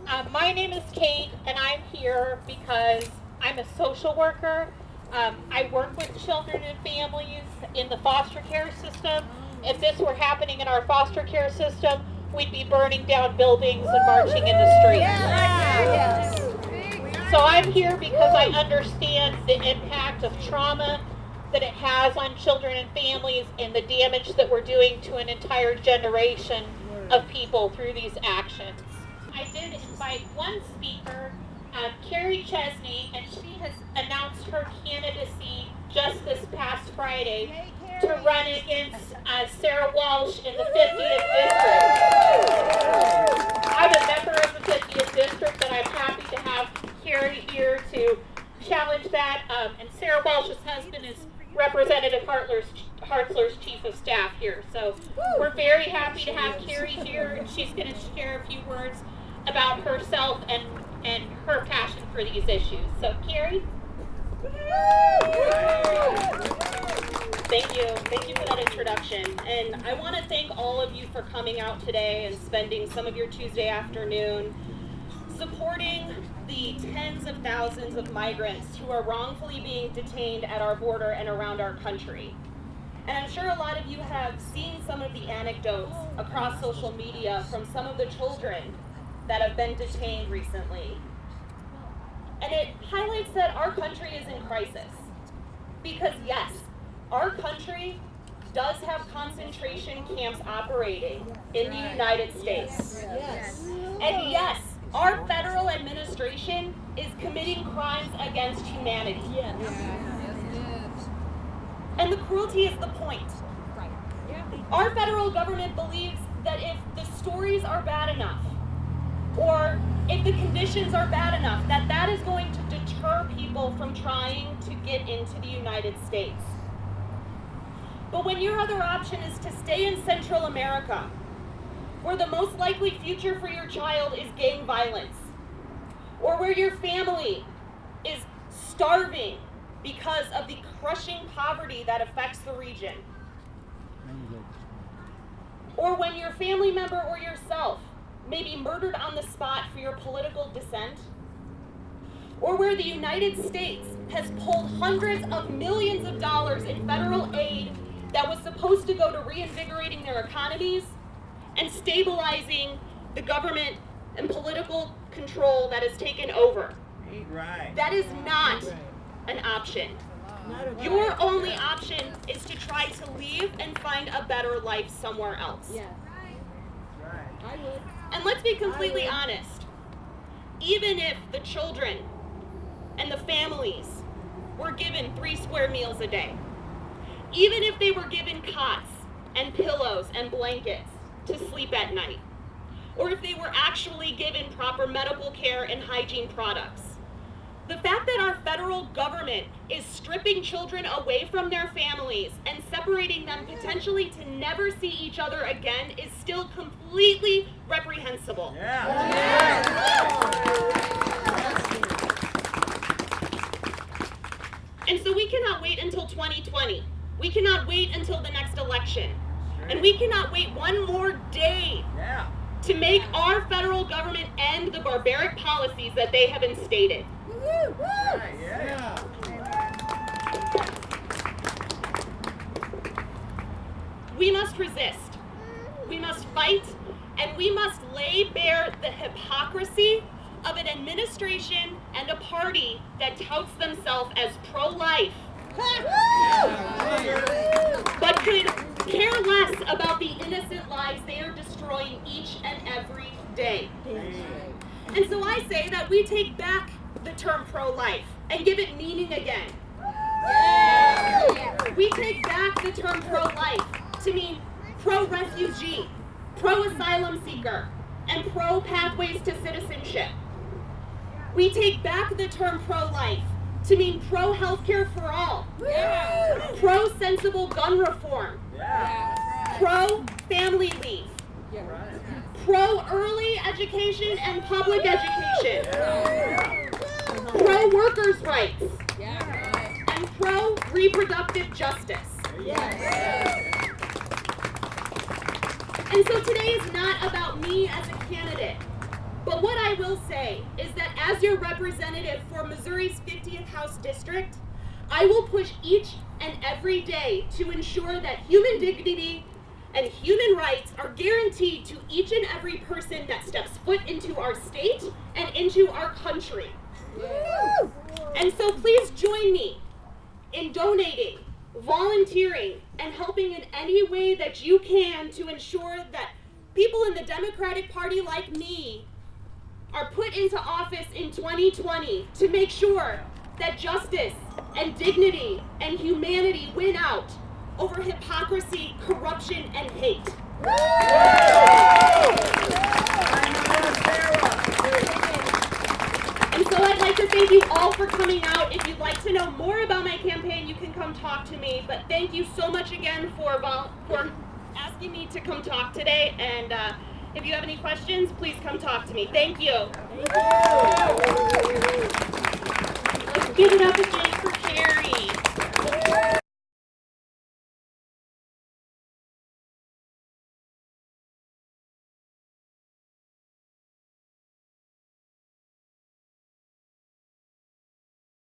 My name is Kate, and I'm here because I'm a social worker. I work with children and families in the foster care system. If this were happening in our foster care system, we'd be burning down buildings and marching in the streets. Yes. So I'm here because I understand the impact of trauma that it has on children and families and the damage that we're doing to an entire generation of people through these actions. I did invite one speaker, Kari Chesney, and she has announced her candidacy just this past Friday to run against Sarah Walsh in the 50th district. I'm a member of the 50th district, and I'm happy to have Kari here to challenge that. And Sarah Walsh's husband is Representative Hartzler's chief of staff here. So we're very happy to have Kari here, and she's going to share a few words about herself and her passion for these issues. So Kari? Thank you for that introduction. And I want to thank all of you for coming out today and spending some of your Tuesday afternoon supporting the tens of thousands of migrants who are wrongfully being detained at our border and around our country. And I'm sure a lot of you have seen some of the anecdotes across social media from some of the children that have been detained recently. And it highlights that our country is in crisis. Because yes, our country does have concentration camps operating in the United States. Yes. And yes, our federal administration is committing crimes against humanity. And the cruelty is the point. Our federal government believes that if the stories are bad enough, or if the conditions are bad enough, that is going to deter people from trying to get into the United States. But when your other option is to stay in Central America, where the most likely future for your child is gang violence, or where your family is starving because of the crushing poverty that affects the region, or when your family member or yourself may be murdered on the spot for your political dissent, or where the United States has pulled hundreds of millions of dollars in federal aid that was supposed to go to reinvigorating their economies and stabilizing the government and political control that has taken over. Right. That is not an option. Your only option is to try to leave and find a better life somewhere else. I would. And let's be completely honest. Even if the children and the families were given 3 square meals a day, even if they were given cots and pillows and blankets to sleep at night, or if they were actually given proper medical care and hygiene products, the fact that our federal government is stripping children away from their families and separating them potentially to never see each other again is still completely reprehensible. And so we cannot wait until 2020. We cannot wait until the next election. And we cannot wait one more day to make our federal government end the barbaric policies that they have instated. We must resist. We must fight, and we must lay bare the hypocrisy of an administration and a party that touts themselves as pro-life, but could care less about the innocent lives they are destroying each and every day. And so I say that we take back the term pro-life and give it meaning again. We take back the term pro-life to mean pro-refugee, pro-asylum seeker, and pro-pathways to citizenship. We take back the term pro-life to mean pro-healthcare for all, pro-sensible gun reform, pro-family leave, pro-early education and public education, pro-workers' rights, and pro-reproductive justice. And so today is not about me as a candidate, But what I will say is that as your representative for Missouri's 50th House District, I will push each and every day to ensure that human dignity and human rights are guaranteed to each and every person that steps foot into our state and into our country. And so please join me in donating, volunteering, and helping in any way that you can to ensure that people in the Democratic Party like me are put into office in 2020 to make sure that justice and dignity and humanity win out over hypocrisy, corruption, and hate. And so I'd like to thank you all for coming out. If you'd like to know more about my campaign, you can come talk to me. But thank you so much again for asking me to come talk today. And if you have any questions, please come talk to me. Thank you. Let's give it up again.